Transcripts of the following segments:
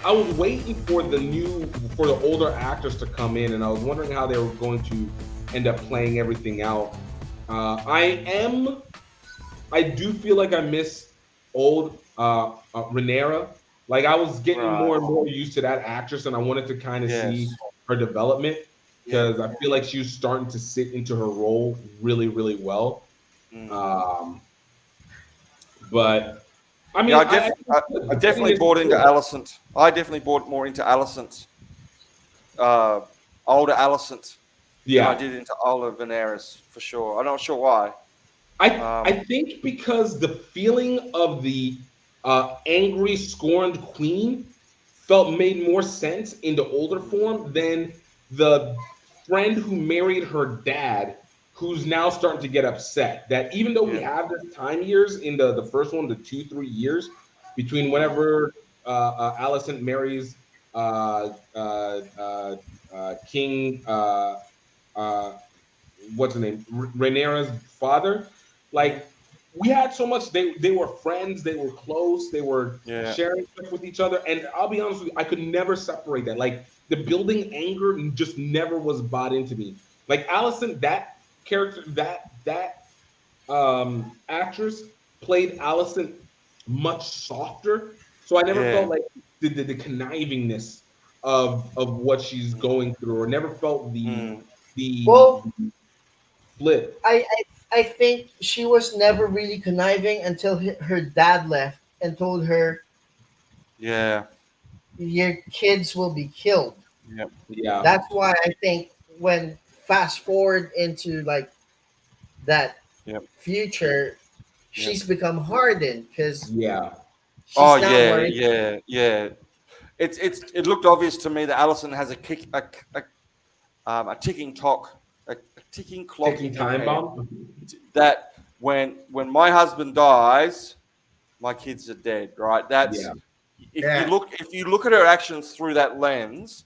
I was waiting for the older actors to come in, and I was wondering how they were going to end up playing everything out. Uh, I am, I do feel like I miss old Rhaenyra. Like I was getting Right. more and more used to that actress, and I wanted to kind of see Yes. her development Yeah. because I feel like she was starting to sit into her role really, really well. Mm. Um, but I Yeah, mean, I think I the definitely pettiness is bought into good. Allisons. I definitely bought more into Allisons, uh, older Allisons, than I Yeah, did into older Veneris for sure. I'm not sure why. I Um, think because the feeling of the angry, scorned queen felt made more sense in the older form than the friend who married her dad, who's now starting to get upset. That even though we yeah, have this time years in the first one, the 2-3 years between whenever Allison marries King. Uh, what's the name? Rhaenyra's father. hmm, Like we had so much. They were friends. They were close. They were yeah, sharing stuff with each other. And I'll be honest with you, I could never separate that. Like the building anger just never was bought into me. Like Allison, that character, that actress played Allison much softer. So I never yeah. felt like the connivingness of what she's going through, or never felt Mm, the Well, flip. I think she was never really conniving until her dad left and told her yeah, your kids will be killed. yeah, Yeah, That's why I think when fast forward into like that yeah, future, yeah. she's become hardened because yeah, Oh she's now yeah, worried. yeah, yeah. It looked obvious to me that Allison has a ticking clock, a ticking clock ticking in her time head. bomb. That when my husband dies, my kids are dead. Right. That's Yeah, Yeah, if you look at her actions through that lens,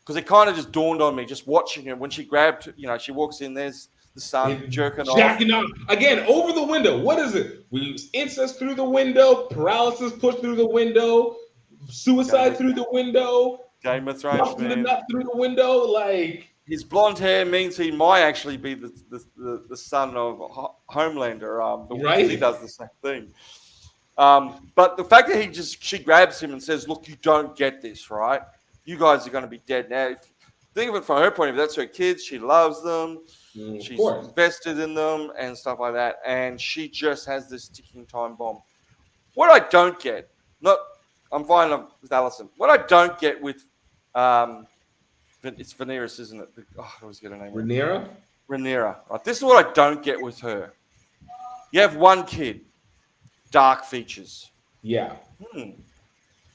because it kind of just dawned on me just watching her when she grabbed. She walks in. There's the son it, jerking off. jacking off again over the window. What is it? We incest through the window, paralysis pushed through the window, Game suicide of through the window, Game of Thrones, busting the man. nut through the window. Like His blonde hair means he might actually be the son of Homelander, because he right? does the same thing. But the fact that she grabs him and says, "Look, you don't get this, right? You guys are going to be dead now." Think of it from her point of view. That's her kids. She loves them. Of She's course. invested in them and stuff like that. And she just has this ticking time bomb. What I don't get, not I'm fine with Allison. What I don't get with um, it's Veneris, isn't it? I always get her name wrong. Rhaenyra. Rhaenyra. Right. This is what I don't get with her. You have one kid, dark features. Yeah, Hmm.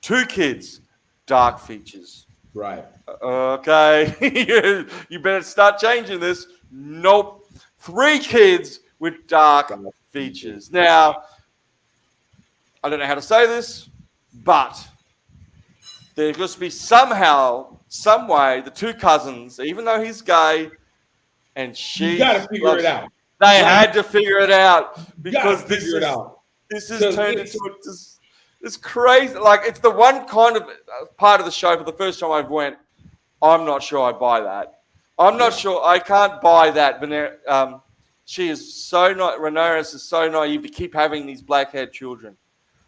Two kids, dark features. right. Okay, you better start changing this. Nope. Three kids with dark Dark features. features. Now, I don't know how to say this, but there's going to be somehow, some way, the two cousins, even though he's gay and You got to she's figure it loves, out. they Like had to figure it out you got to because this figure it is out this is because turned into it's this crazy. Like it's the one kind of part of the show for the first time I went. I'm not sure I buy that. I'm not yeah. sure. I can't buy that. She is so not. Rhaenyra is so naive to keep having these black-haired children.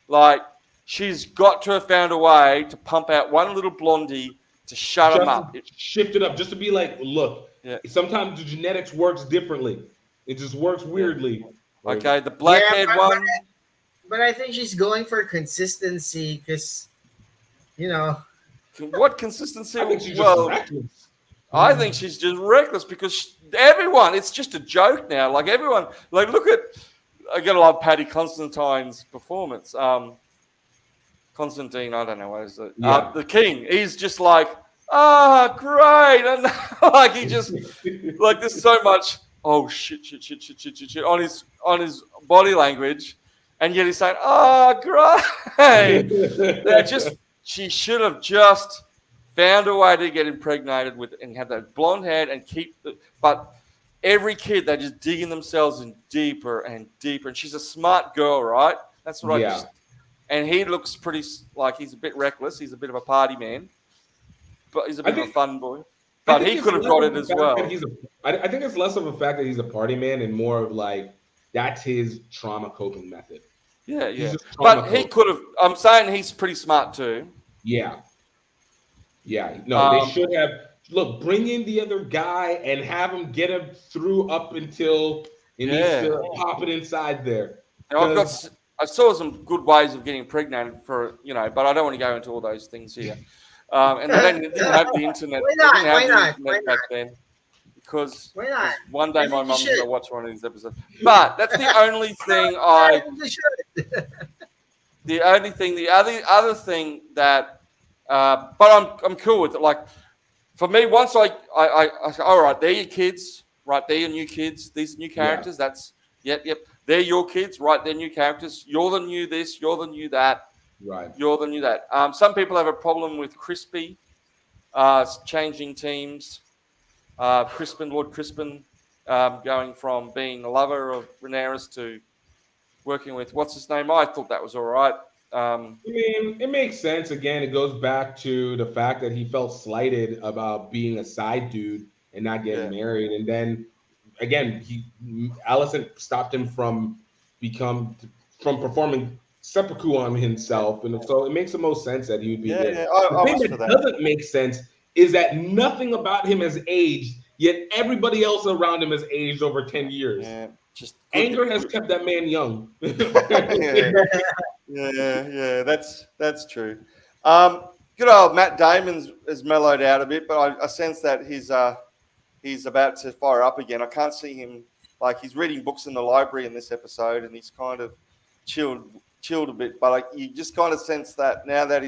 Like she's got to have found a way to pump out one little blondie to shut them Just to up. shift it up, just to be like, look, Yeah, sometimes the genetics works differently. It just works yeah. weirdly. Like, Okay, the yeah, black-haired one. but I think she's going for consistency because you know, What consistency? I think she's just Well, reckless. I think she's just reckless because everyone, it's just a joke now. Like everyone, like look at, I gotta love Paddy Constantine's performance. Constantine, I don't know what is it. Yeah. The king, he's just like, great. And like he just, like there's so much, oh shit on his body language. And yet he's saying, great. They're just, she should have just found a way to get impregnated with and have that blonde hair and but every kid they're just digging themselves in deeper and deeper. And she's a smart girl, right? That's what I Yeah. just and he looks pretty like he's a bit reckless. He's a bit of a party man, but he's a bit of a fun boy. I But think he it's could have less got of it the as fact that well. he's a. I think it's less of a fact that he's a party man and more of like that's his trauma coping method. Yeah, He's yeah. just trauma But he coping. could have. I'm saying he's pretty smart too. Yeah, yeah. No, they Um, should have. Look, bring in the other guy and have him get him through up until it needs yeah. to pop it inside there. Now Because I saw some good ways of getting pregnant for but I don't want to go into all those things here. And they didn't have the internet. Why They not? didn't have Why the not? Why internet not? back then because Why not? one day I my think you mum's gonna should. watch one of these episodes. But that's the only thing I think you should. the only thing, the other thing that, but I'm cool with it. Like for me, once I say, all right, they're your kids, right? They're your new kids. These new yeah, characters. That's yep. They're your kids, right? They're new characters. You're the new this. You're the new that. right. You're the new that. Some people have a problem with Crispy changing teams. Lord Crispin, going from being a lover of Rhaenyra to working with what's his name. I thought that was all right. I mean, it makes sense. Again, it goes back to the fact that he felt slighted about being a side dude and not getting Yeah. married, and then again, Allison stopped him from performing seppuku on himself, and so it makes the most sense that he would be there. Yeah. The I thing was for that that. doesn't make sense is that nothing about him has aged, yet everybody else around him has aged over 10 years. Yeah. Just Anger has kept that man young. yeah. Yeah. That's true. Good old Matt Damon's has mellowed out a bit, but I sense that he's about to fire up again. I can't see him like he's reading books in the library in this episode, and he's kind of chilled a bit. But like you just kind of sense that now that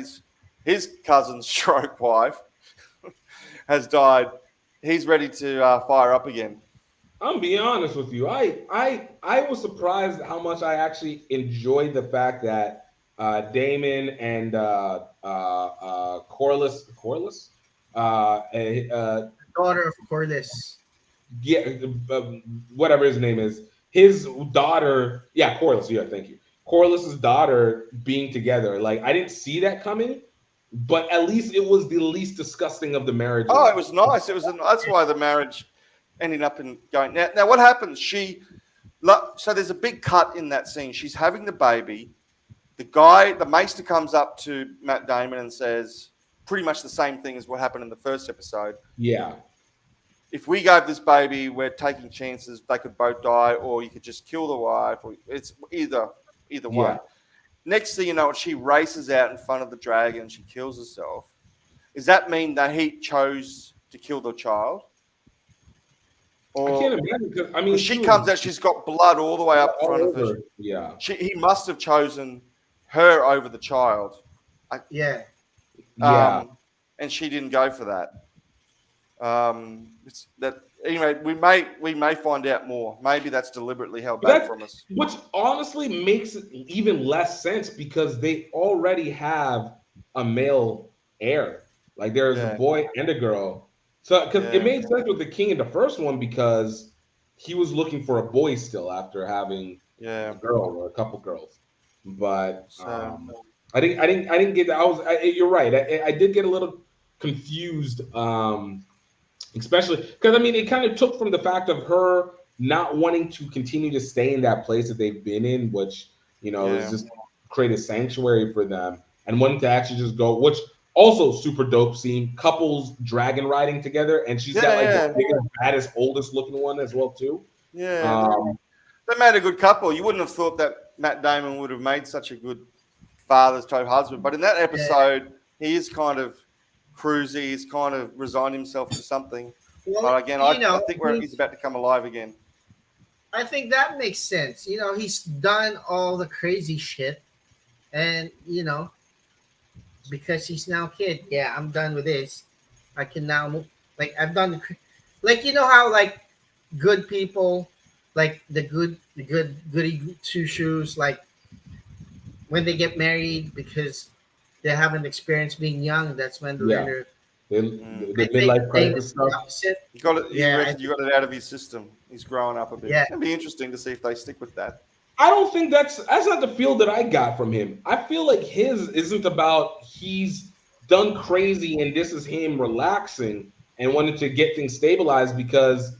his cousin's stroke wife has died, he's ready to fire up again. I'm being honest with you. I was surprised how much I actually enjoyed the fact that Damon and Corliss, Daughter of Corliss. yeah, whatever his name is, his daughter, yeah, Corliss, yeah, thank you. Corliss's daughter being together. Like I didn't see that coming, but at least it was the least disgusting of the marriages. Oh, it was nice. That's why the marriage ended up in going. Now what happens? So there's a big cut in that scene. She's having the baby. The maester comes up to Matt Damon and says pretty much the same thing as what happened in the first episode. Yeah. If we gave this baby, we're taking chances. They could both die, or you could just kill the wife. Or it's either one. Yeah. Next thing you know, she races out in front of the dragon. She kills herself. Does that mean that he chose to kill the child? I can't imagine because I mean she comes out, she's got blood all the way up in front of her. Yeah. He must have chosen her over the child. Yeah. Yeah. And she didn't go for that. Anyway, we may find out more. Maybe that's deliberately held back from us. Which honestly makes it even less sense because they already have a male heir. Like there's a boy and a girl. So because it made sense with the king in the first one because he was looking for a boy still after having a girl or a couple girls. But I didn't get that. You're right. I did get a little confused. Especially because I mean it kind of took from the fact of her not wanting to continue to stay in that place that they've been in, which is just create a sanctuary for them, and wanting to actually just go, which also super dope scene, couples dragon riding together, and she's got like the biggest, baddest, oldest looking one as well too. Yeah, they made a good couple. You wouldn't have thought that Matt Damon would have made such a good father-type husband, but in that episode, he is kind of cruisy. He's kind of resigned himself to something. Well, but again, I think he's about to come alive again. I think that makes sense. He's done all the crazy shit, and because he's now a kid. Yeah, I'm done with this. I can now move. Like I've done, how like good people, like the goody two shoes, like when they get married because they haven't experienced being young. That's when they learn the midlife crisis stuff. You got it out of his system. He's growing up a bit. Yeah. It'd be interesting to see if they stick with that. I don't think that's not the feel that I got from him. I feel like his isn't about he's done crazy and this is him relaxing and wanting to get things stabilized, because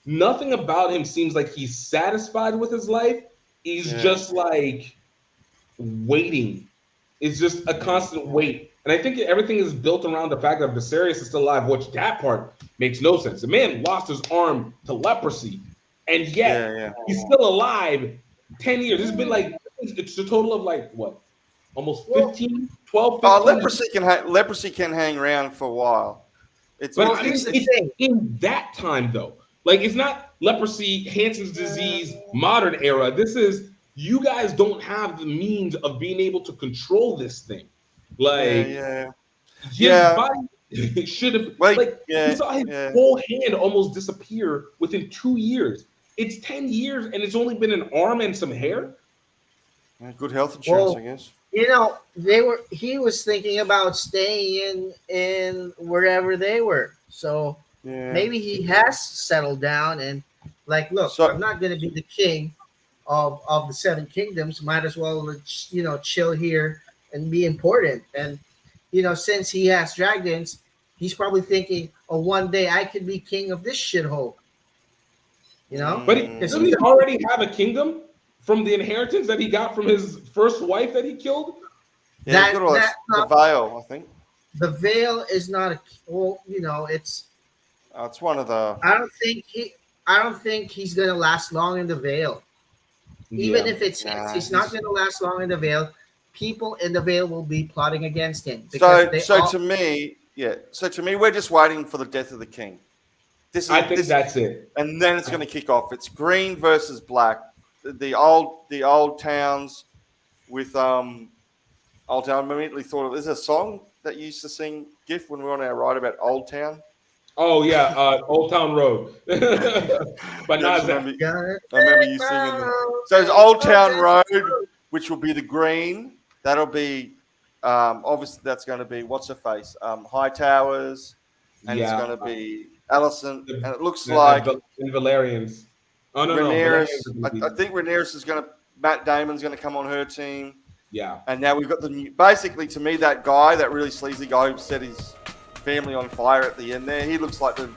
nothing about him seems like he's satisfied with his life. He's just like waiting. It's just a constant wait. And I think everything is built around the fact that Viserys is still alive, which that part makes no sense. The man lost his arm to leprosy, and yet he's still alive 10 years. It's been like, it's a total of like, what? Almost 15, 12, 15 leprosy can hang around for a while. But it's in that time, though. Like, it's not leprosy, Hansen's disease, modern era. This is, you guys don't have the means of being able to control this thing. Like, his body should have, you saw his whole hand almost disappear within 2 years. It's 10 years, and it's only been an arm and some hair. Good health insurance, I guess. You know, he was thinking about staying in wherever they were. So maybe he has settled down and like, look, I'm not going to be the king of the Seven Kingdoms. Might as well, chill here and be important. And, since he has dragons, he's probably thinking, oh, one day I could be king of this shithole. But doesn't he already have a kingdom from the inheritance that he got from his first wife that he killed? Yeah, the Vale, I think. The Vale is not a. Well, it's. It's one of the. I don't think he's gonna last long in the Vale. Even if it's not gonna last long in the Vale, people in the Vale will be plotting against him. To me, we're just waiting for the death of the king. I think that's it. And then it's going to kick off. It's green versus black. The old towns with Old Town. I immediately thought of, there's a song that you used to sing, GIF, when we were on our ride about Old Town. Oh yeah, Old Town Road. But not that. I remember you singing. So it's Old Town Road, which will be the green. That'll be obviously that's going to be what's her face, High Towers, and it's going to be Allison, and it looks like in Valerians. Oh no, Rhaenyra. I think Rhaenyra is going to. Matt Damon's going to come on her team. Yeah, and now we've got the new. Basically, to me, that guy, that really sleazy guy who set his family on fire at the end there, he looks like to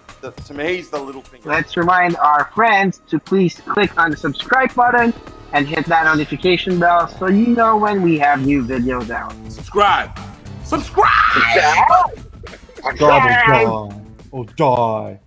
me, he's the little finger. Let's remind our friends to please click on the subscribe button and hit that notification bell so you know when we have new videos out. Subscribe. Die. Or die.